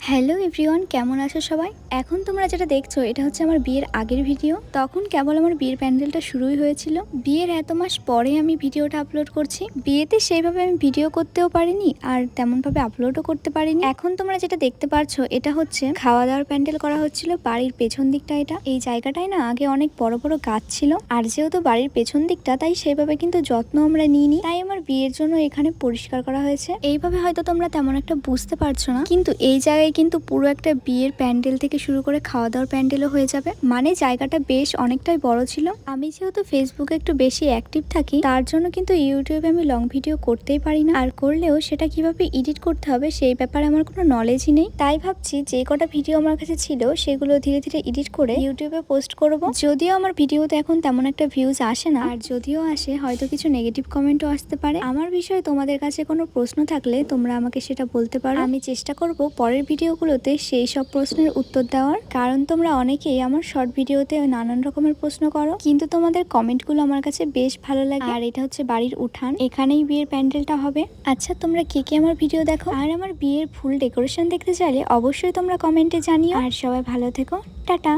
Hello everyone, কেমন আছো সবাই? এখন তোমরা যেটা দেখছো এটা হচ্ছে আমার বিয়ের আগের ভিডিও। তখন কেবল আমার বিয়ের প্যান্ডেলটা শুরুই হয়েছিল। বিয়ের এত মাস পরে আমি ভিডিওটা আপলোড করছি। বিয়েতে সেইভাবে আমি ভিডিও করতেও পারিনি আর তেমনভাবে আপলোডও করতে পারিনি। এখন তোমরা যেটা দেখতে পারছো এটা হচ্ছে খাওয়া দাওয়ার প্যান্ডেল করা হচ্ছিল বাড়ির পেছন দিকটা। এই জায়গাটায় না আগে অনেক বড় বড় গাছ ছিল, আর যেহেতু বাড়ির পেছন দিকটা তাই সেইভাবে কিন্তু যত্ন আমরা নিইনি, তাই আমার বিয়ের জন্য এখানে পরিষ্কার করা হয়েছে। এইভাবে হয়তো তোমরা তেমন একটা বুঝতে পারছো না, কিন্তু এই জায়গায় কিন্তু পুরো একটা বিয়ের প্যান্ডেল থেকে শুরু করে খাওয়া দাওয়ার প্যান্ডেলও হয়ে যাবে। মানে জায়গাটা বেশ অনেকটাই বড় ছিল। আমি যেহেতু ফেসবুকে একটু বেশি অ্যাক্টিভ থাকি তার জন্য কিন্তু ইউটিউবে আমি লং ভিডিও করতেই পারি না, আর করলেও সেটা কিভাবে এডিট করতে হবে সেই ব্যাপারে আমার কোনো নলেজই নেই। তাই ভাবছি যে কটা ভিডিও আমার কাছে ছিল সেগুলো ধীরে ধীরে এডিট করে ইউটিউবে পোস্ট করব। যদিও আমার ভিডিওতে এখন তেমন একটা ভিউজ আসে না, আর যদিও আসে হয়তো কিছু নেগেটিভ কমেন্টও আসতে পারে। আমার বিষয়ে তোমাদের কাছে কোনো প্রশ্ন থাকলে তোমরা আমাকে সেটা বলতে পারো। আমি চেষ্টা করব পরের ভিডিওগুলোতে সেই সব প্রশ্নের উত্তর দেওয়ার, কারণ তোমরা অনেকেই আমার শর্ট ভিডিওতে নানান রকমের প্রশ্ন করো, কিন্তু তোমাদের কমেন্টগুলো আমার কাছে বেশ ভালো লাগে। আর এটা হচ্ছে বাড়ির উঠান, এখানেই বিয়ের প্যান্ডেলটা হবে। আচ্ছা, তোমরা কে কে আমার ভিডিও দেখো আর আমার বিয়ের ফুল ডেকোরেশন দেখতে চাইলে অবশ্যই তোমরা কমেন্টে জানিও। আর সবাই ভালো থেকো, টাটা।